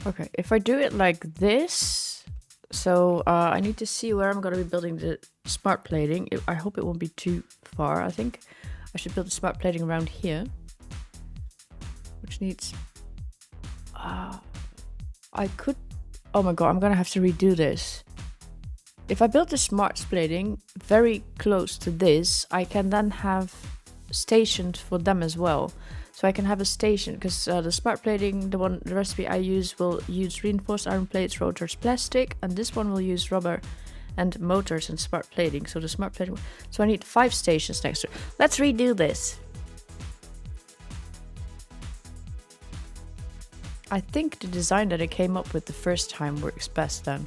Okay, if I do it like this, so I need to see where I'm going to be building the smart plating. I hope it won't be too far. I think I should build the smart plating around here, which needs... I could... Oh my god, I'm going to have to redo this. If I build the smart plating very close to this, I can then have stations for them as well. So I can have a station, because the smart plating, the recipe I use, will use reinforced iron plates, rotors, plastic, and this one will use rubber and motors and smart plating. So the smart plating, so I need 5 stations next to it. Let's redo this. I think the design that I came up with the first time works best then.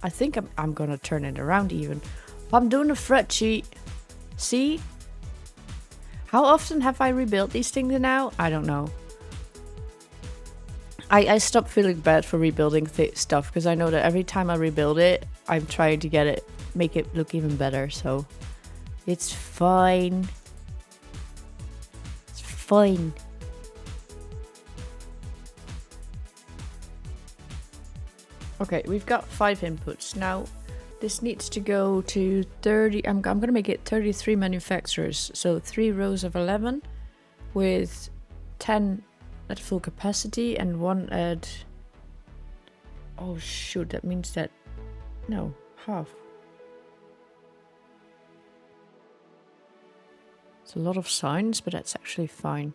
I think I'm gonna turn it around even. I'm doing a fret sheet. See? How often have I rebuilt these things now? I don't know. I stopped feeling bad for rebuilding stuff, because I know that every time I rebuild it, I'm trying to make it look even better, so it's fine. It's fine. Okay, we've got 5 inputs. Now, this needs to go to 30, I'm gonna make it 33 manufacturers. So 3 rows of 11 with 10 at full capacity and 1 at, oh shoot, that means that, no, half. It's a lot of signs, but that's actually fine.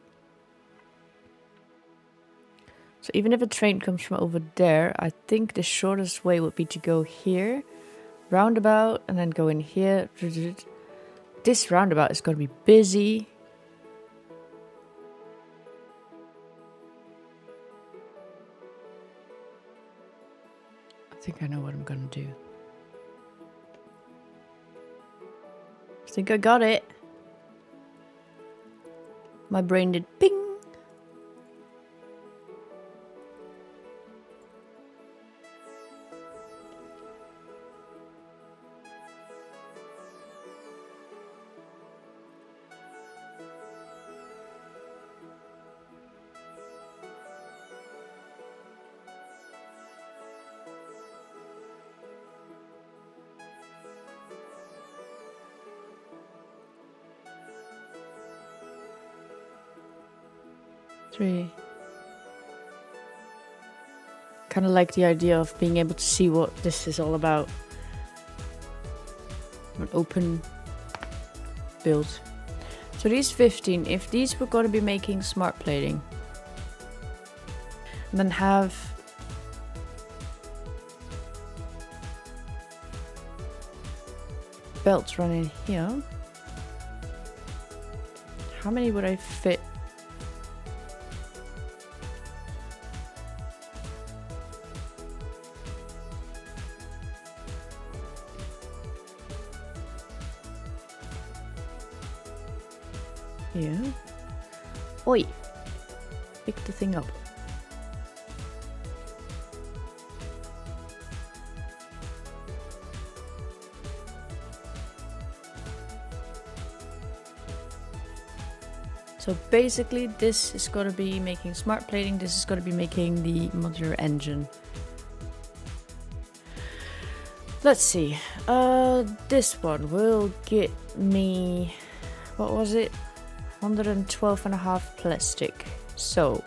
So even if a train comes from over there, I think the shortest way would be to go here, roundabout, and then go in here. This roundabout is going to be busy. I think I know what I'm going to do. I think I got it. My brain did ping. Kind of like the idea of being able to see what this is all about. An open build. So these 15, if these were going to be making smart plating, and then have belts running here, how many would I fit? Yeah. Oi! Pick the thing up. So basically this is going to be making smart plating, this is going to be making the modular engine. Let's see. This one will get me, what was it? 112.5 plastic. So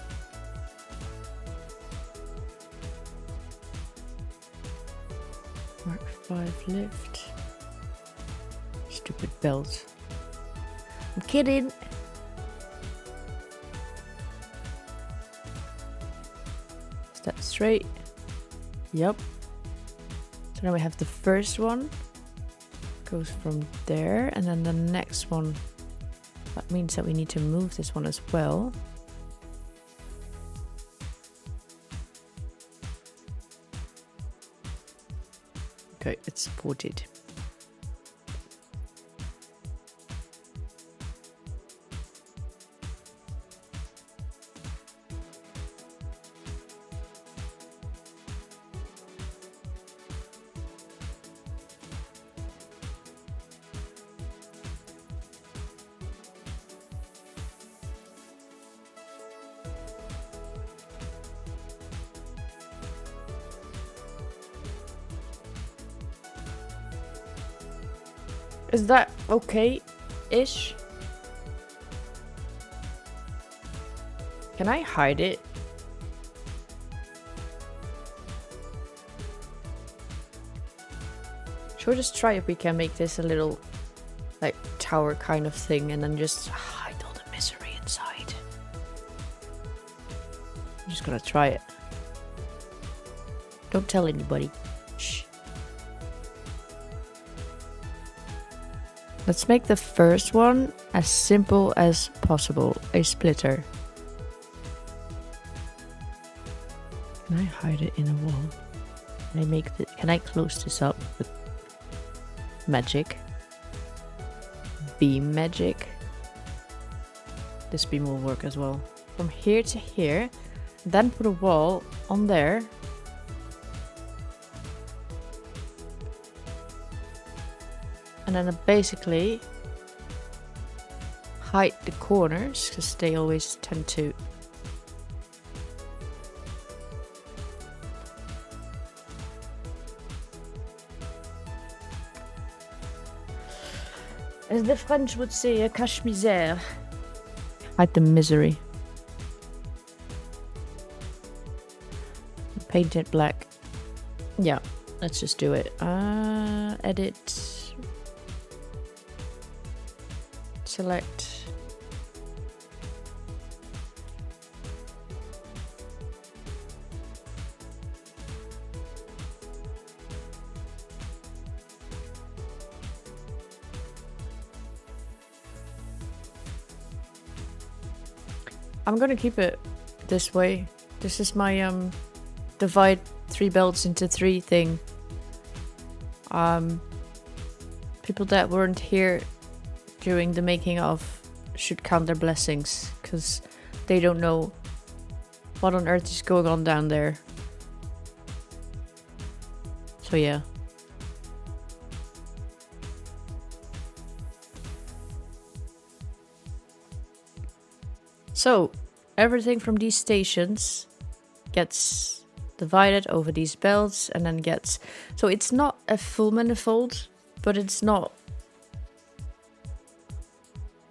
Mark 5 lift. Stupid belt. I'm kidding. Is that straight? Yep. So now we have the first one. Goes from there, and then the next one. That means that we need to move this one as well. Okay, it's supported. Is that okay-ish? Can I hide it? Should we just try if we can make this a little like tower kind of thing and then just hide all the misery inside? I'm just gonna try it. Don't tell anybody. Shh. Let's make the first one as simple as possible. A splitter. Can I hide it in a wall? Can I close this up with magic? Beam magic. This beam will work as well. From here to here, then put a wall on there. And then basically hide the corners because they always tend to. As the French would say, a cache-misère. Hide the misery. Paint it black. Yeah, let's just do it. Edit. Select. I'm gonna keep it this way. This is my divide 3 belts into 3 thing. People that weren't here during the making of should count their blessings, because they don't know what on earth is going on down there. So yeah. So everything from these stations gets divided over these belts and then gets... So it's not a full manifold, but it's not...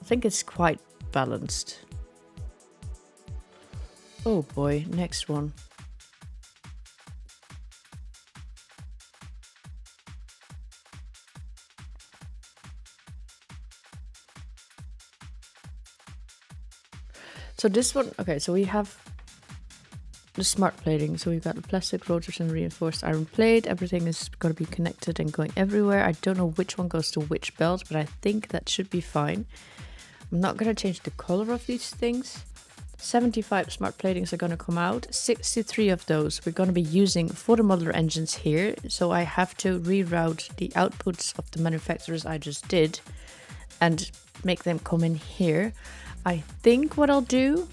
I think it's quite balanced. Oh boy, next one. So this one, okay, so we have the smart plating. So we've got the plastic rotors and reinforced iron plate. Everything is going to be connected and going everywhere. I don't know which one goes to which belt, but I think that should be fine. I'm not going to change the color of these things. 75 smart platings are going to come out. 63 of those we're going to be using for the modular engines here. So I have to reroute the outputs of the manufacturers I just did and make them come in here. I think what I'll do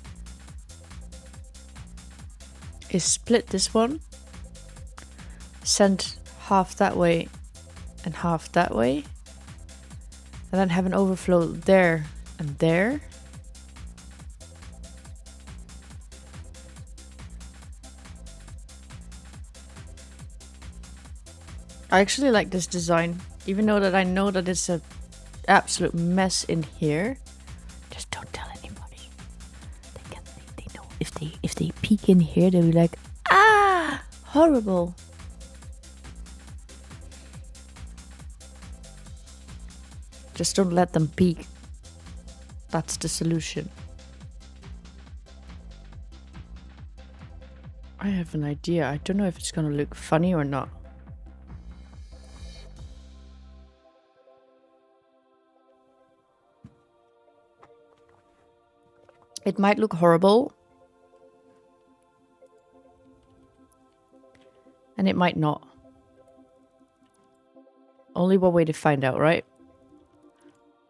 is split this one, send half that way and half that way, and then have an overflow there and there. I actually like this design, even though that I know that it's an absolute mess in here. Just don't tell anybody. They know. If they peek in here, they'll be like, ah, horrible. Just don't let them peek. That's the solution. I have an idea. I don't know if it's gonna look funny or not. It might look horrible. And it might not. Only one way to find out, right?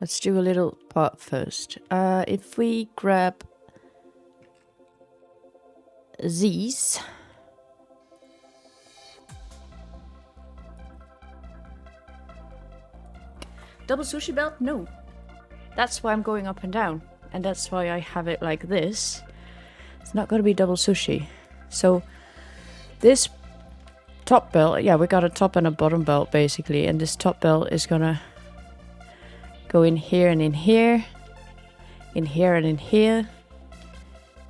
Let's do a little part first. If we grab these. Double sushi belt? No. That's why I'm going up and down. And that's why I have it like this. It's not going to be double sushi. So this top belt, yeah, we got a top and a bottom belt basically. And this top belt is going to go in here and in here, in here and in here,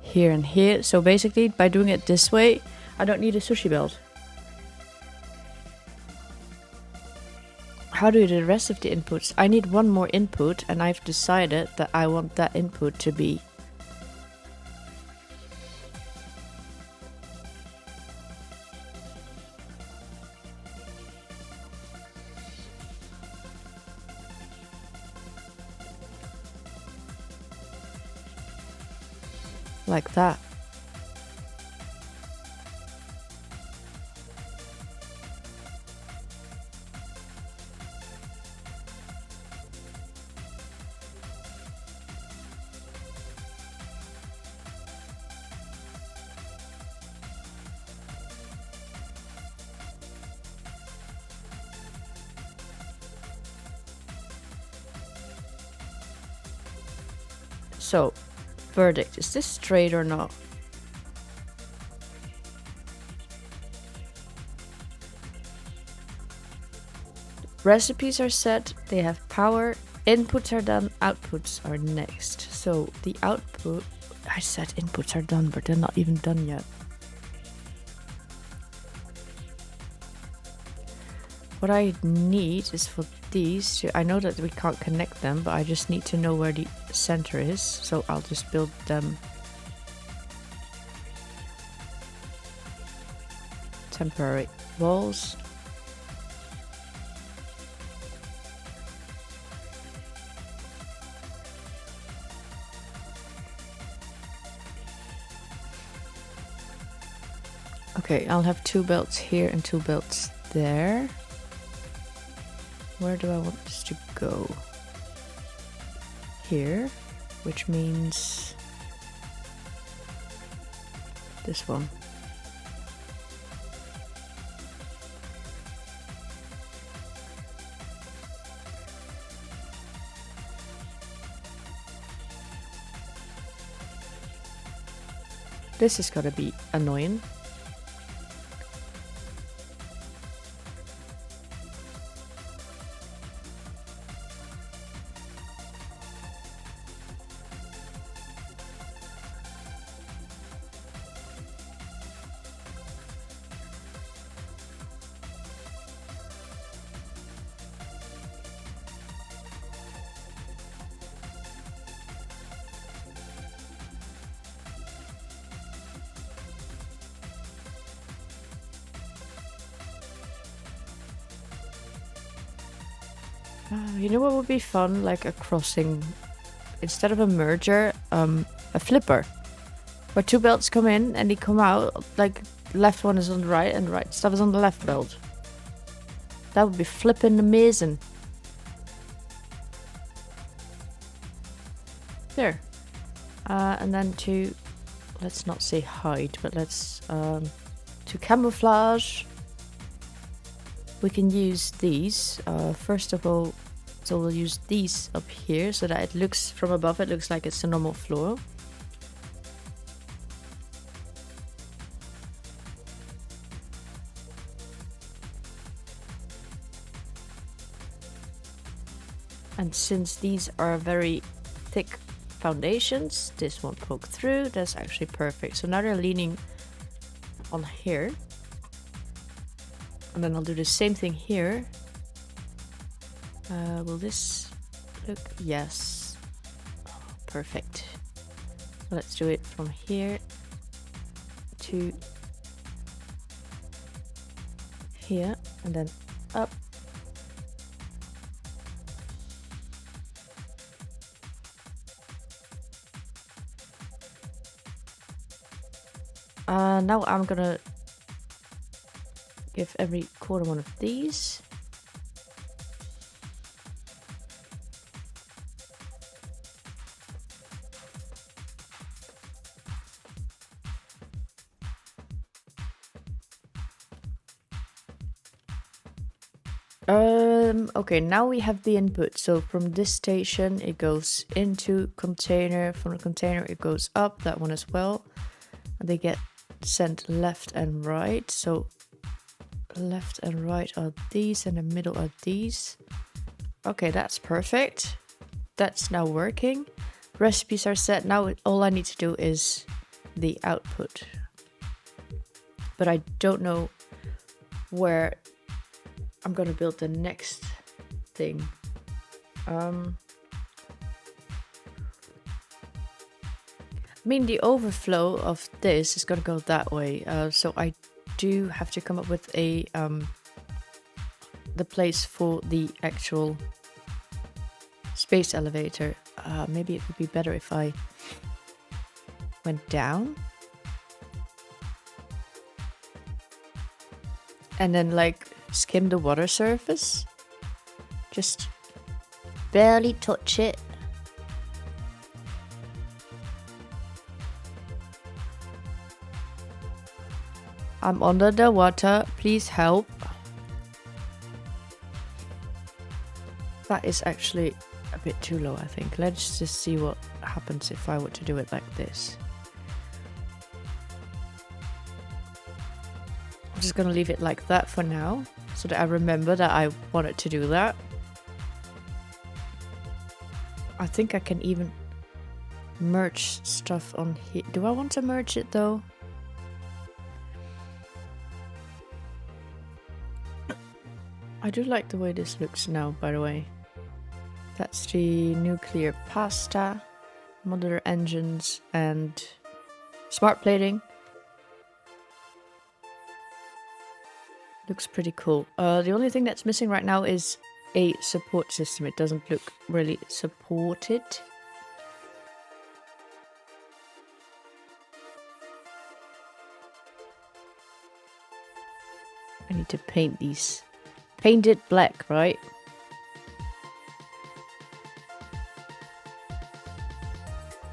here and here. So basically, by doing it this way, I don't need a sushi belt. How do you do the rest of the inputs? I need one more input, and I've decided that I want that input to be like that. So, verdict, is this straight or not? Recipes are set, they have power, inputs are done, outputs are next. So the output, I said inputs are done, but they're not even done yet. What I need is for these to, I know that we can't connect them, but I just need to know where the center is. So I'll just build them temporary walls. Okay, I'll have 2 belts here and 2 belts there. Where do I want this to go? Here, which means this one. This is gonna be annoying. You know what would be fun? Like a crossing, instead of a merger, a flipper, where 2 belts come in and they come out, like left one is on the right and right stuff is on the left belt. That would be flipping amazing. There. And then to, let's not say hide, but let's, to camouflage, we can use these. First of all, so we'll use these up here so that it looks from above, it looks like it's a normal floor. And since these are very thick foundations, this won't poke through. That's actually perfect. So now they're leaning on here. And then I'll do the same thing here. Will this look? Yes. Oh, perfect. So let's do it from here to here and then up. Now I'm gonna give every quarter one of these. Okay, now we have the input. So from this station, it goes into container. From the container, it goes up, that one as well. And they get sent left and right. So left and right are these, and the middle are these. Okay, that's perfect. that's now working. Recipes are set. Now all I need to do is the output. But I don't know where I'm gonna build the next thing. I mean, the overflow of this is gonna go that way. So I do have to come up with a the place for the actual space elevator. Maybe it would be better if I went down. And then like skim the water surface. Just barely touch it. I'm under the water, please help. That is actually a bit too low, I think. Let's just see what happens if I were to do it like this. I'm just gonna leave it like that for now, so that I remember that I wanted to do that. I think I can even merge stuff on here. Do I want to merge it though? I do like the way this looks now, by the way. That's the nuclear pasta, modular engines, and smart plating. Looks pretty cool. The only thing that's missing right now is a support system. It doesn't look really supported. I need to paint these. Paint it black, right?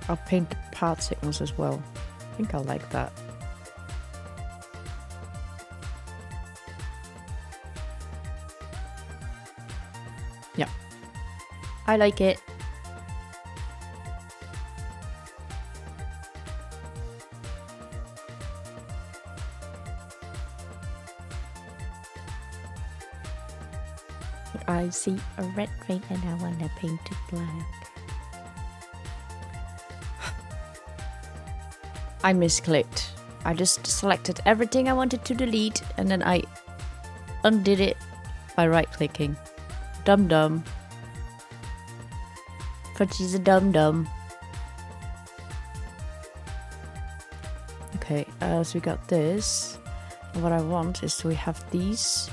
I'll paint the path signals as well. I think I'll like that. Yeah, I like it. I see a red paint and I want to paint it black. I misclicked. I just selected everything I wanted to delete and then I undid it by right clicking. Dum dum. Fudgy's a dum dum. Okay, so we got this. And what I want is we have these